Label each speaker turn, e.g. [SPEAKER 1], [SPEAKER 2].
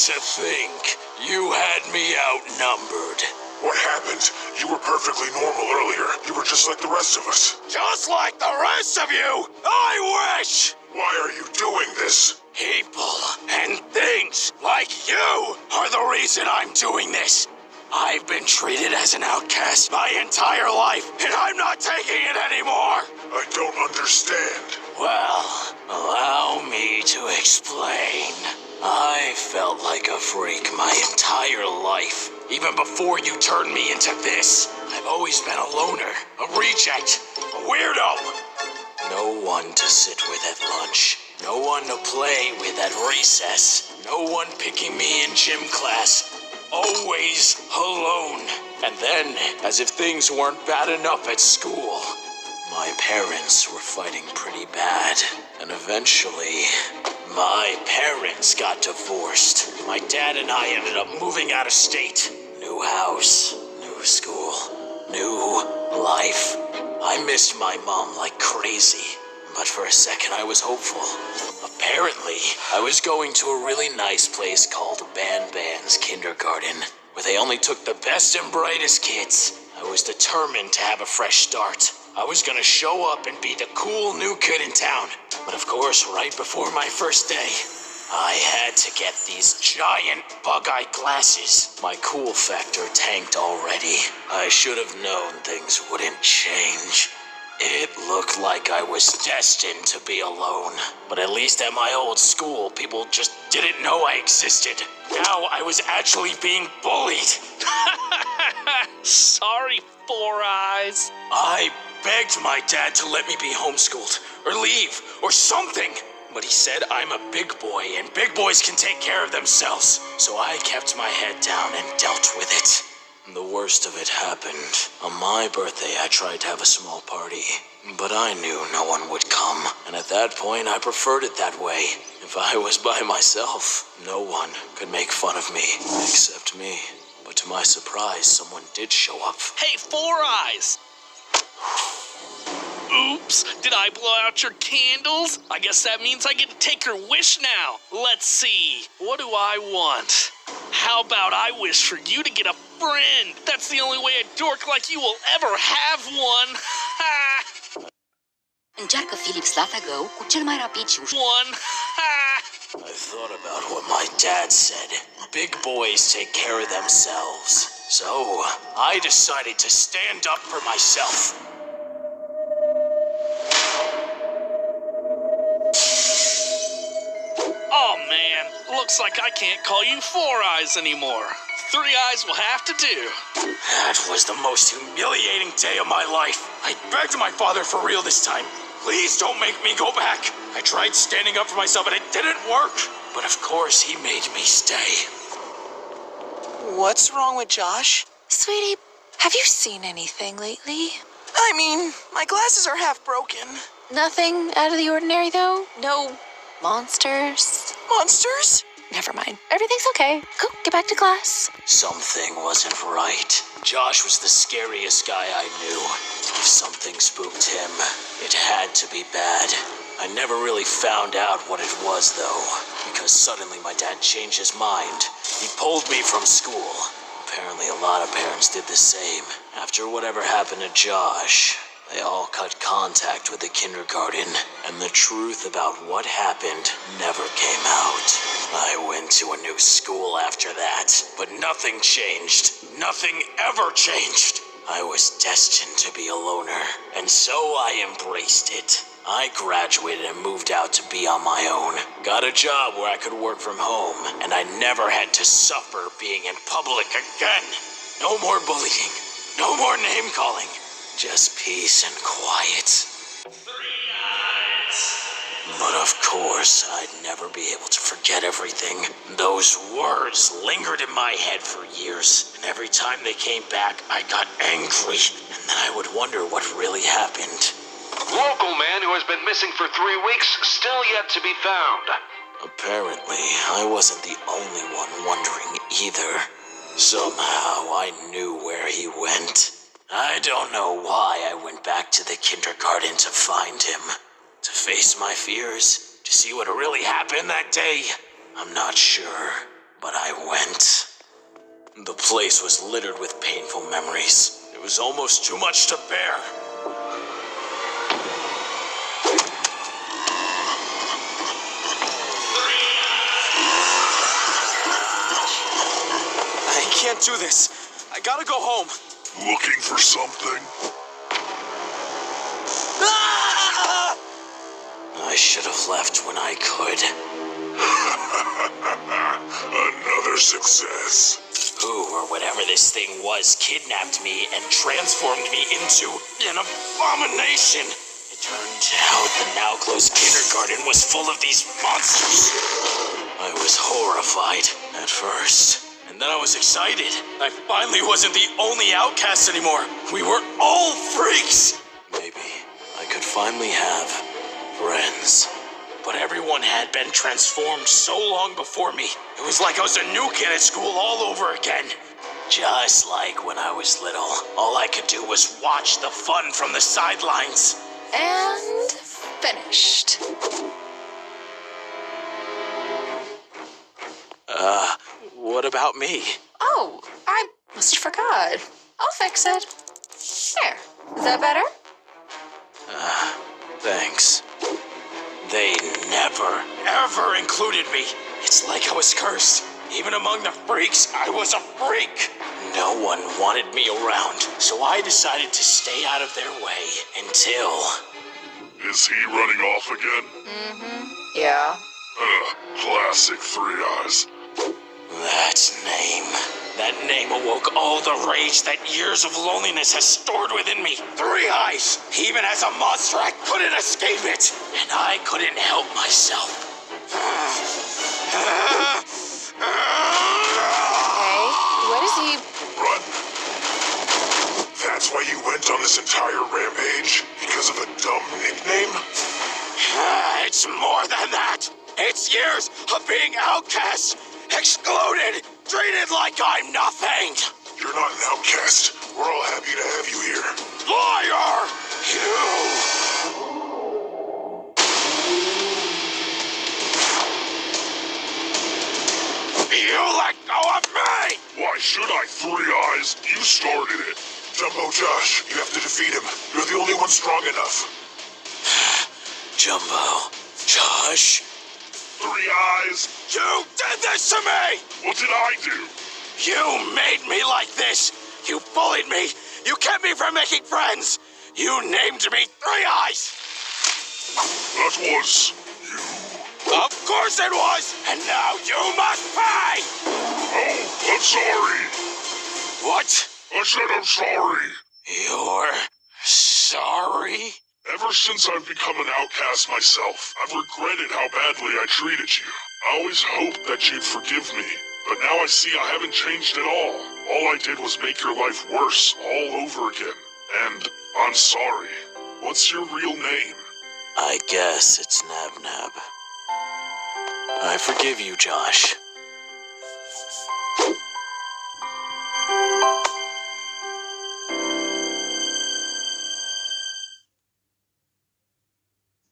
[SPEAKER 1] to think you had me outnumbered.
[SPEAKER 2] What happened? You were perfectly normal earlier. You were just like the rest of us.
[SPEAKER 1] Just like the rest of you! I wish!
[SPEAKER 2] Why are you doing this?
[SPEAKER 1] People and things like you are the reason I'm doing this. I've been treated as an outcast my entire life, and I'm not taking it anymore.
[SPEAKER 2] I don't understand.
[SPEAKER 1] Well, allow me to explain. I felt like a freak my entire life. Even before you turned me into this, I've always been a loner, a reject, a weirdo. No one to sit with at lunch. No one to play with at recess. No one picking me in gym class. Always alone. And then, as if things weren't bad enough at school, my parents were fighting pretty bad. And eventually, my parents got divorced. My dad and I ended up moving out of state. New house, new school, new life. I missed my mom like crazy, but for a second I was hopeful. Apparently, I was going to a really nice place called Ban's Kindergarten, where they only took the best and brightest kids. I was determined to have a fresh start. I was gonna show up and be the cool new kid in town. But of course, right before my first day, I had to get these giant bug-eye glasses. My cool factor tanked already. I should have known things wouldn't change. It looked like I was destined to be alone. But at least at my old school, people just didn't know I existed. Now I was actually being bullied.
[SPEAKER 3] Sorry, Four Eyes.
[SPEAKER 1] I begged my dad to let me be homeschooled, or leave, or something. But he said I'm a big boy, and big boys can take care of themselves. So I kept my head down and dealt with it. The worst of it happened. On my birthday, I tried to have a small party, but I knew no one would come. And at that point, I preferred it that way. If I was by myself, no one could make fun of me, except me. But to my surprise, someone did show up.
[SPEAKER 3] Hey, Four Eyes! Oops, did I blow out your candles? I guess that means I get to take your wish now. Let's see, what do I want? How about I wish for you to get a friend? That's the only way a dork like you will ever have one. Ha!
[SPEAKER 4] Încearcă Philip Slatagău cu cel mai rapid și ușor.
[SPEAKER 3] One. Ha!
[SPEAKER 1] I thought about what my dad said. Big boys take care of themselves. So, I decided to stand up for myself.
[SPEAKER 3] Oh man, looks like I can't call you Four Eyes anymore. Three Eyes will have to do.
[SPEAKER 1] That was the most humiliating day of my life. I begged my father for real this time. Please don't make me go back. I tried standing up for myself and it didn't work. But of course he made me stay.
[SPEAKER 5] What's wrong with Josh?
[SPEAKER 6] Sweetie, have you seen anything lately?
[SPEAKER 5] I mean, my glasses are half broken.
[SPEAKER 6] Nothing out of the ordinary, though? No monsters?
[SPEAKER 5] Monsters?
[SPEAKER 6] Never mind. Everything's okay. Go, get back to class.
[SPEAKER 1] Something wasn't right. Josh was the scariest guy I knew. If something spooked him, it had to be bad. I never really found out what it was, though, because suddenly my dad changed his mind. He pulled me from school. Apparently a lot of parents did the same. After whatever happened to Josh, they all cut contact with the kindergarten, and the truth about what happened never came out. I went to a new school after that, but nothing changed. Nothing ever changed. I was destined to be a loner, and so I embraced it. I graduated and moved out to be on my own. Got a job where I could work from home, and I never had to suffer being in public again. No more bullying. No more name-calling. Just peace and quiet.
[SPEAKER 3] Three Eyes.
[SPEAKER 1] But of course, I'd never be able to forget everything. Those words lingered in my head for years, and every time they came back, I got angry, and then I would wonder what really happened.
[SPEAKER 7] Local man who has been missing for 3 weeks, still yet to be found.
[SPEAKER 1] Apparently, I wasn't the only one wondering either. Somehow, I knew where he went. I don't know why I went back to the kindergarten to find him. To face my fears, to see what really happened that day. I'm not sure. But I went. The place was littered with painful memories. It was almost too much to bear. I can't do this. I gotta go home.
[SPEAKER 2] Looking for something?
[SPEAKER 1] Ah! I should have left when I could.
[SPEAKER 2] Another success.
[SPEAKER 1] Who or whatever this thing was kidnapped me and transformed me into an abomination. It turned out the now closed kindergarten was full of these monsters. I was horrified at first, and then I was excited. I finally wasn't the only outcast anymore. We were all freaks. Maybe I could finally have friends. But everyone had been transformed so long before me. It was like I was a new kid at school all over again. Just like when I was little. All I could do was watch the fun from the sidelines.
[SPEAKER 6] And finished.
[SPEAKER 1] What about me?
[SPEAKER 6] Oh, I must have forgot. I'll fix it. There. Is that better?
[SPEAKER 1] Thanks. They never, ever included me. It's like I was cursed. Even among the freaks, I was a freak. No one wanted me around, so I decided to stay out of their way until...
[SPEAKER 2] Is he running off again?
[SPEAKER 6] Yeah.
[SPEAKER 2] Classic Three Eyes.
[SPEAKER 1] That name awoke all the rage that years of loneliness has stored within me. Three Eyes! Even as a monster, I couldn't escape it. And I couldn't help myself.
[SPEAKER 6] Hey, what is he...
[SPEAKER 2] Run. That's why you went on this entire rampage? Because of a dumb nickname?
[SPEAKER 1] It's more than that. It's years of being outcast, excluded, treated like I'm nothing.
[SPEAKER 2] You're not an outcast. We're all happy to have you here.
[SPEAKER 1] Liar! You let go of me!
[SPEAKER 2] Why should I, Three Eyes? You started it. Jumbo Josh, you have to defeat him. You're the only one strong enough.
[SPEAKER 1] Jumbo, Josh,
[SPEAKER 2] Three Eyes,
[SPEAKER 1] you did this to me!
[SPEAKER 2] what did I do?
[SPEAKER 1] You made me like this! You bullied me! You kept me from making friends! You named me Three Eyes!
[SPEAKER 2] That was you.
[SPEAKER 1] Of course it was! And now you must pay!
[SPEAKER 2] Oh, I'm sorry.
[SPEAKER 1] What?
[SPEAKER 2] I said I'm sorry.
[SPEAKER 1] You're sorry?
[SPEAKER 2] Ever since I've become an outcast myself, I've regretted how badly I treated you. I always hoped that you'd forgive me, but now I see I haven't changed at all. All I did was make your life worse all over again. And I'm sorry. What's your real name?
[SPEAKER 1] I guess it's Nabnab. I forgive you, Josh.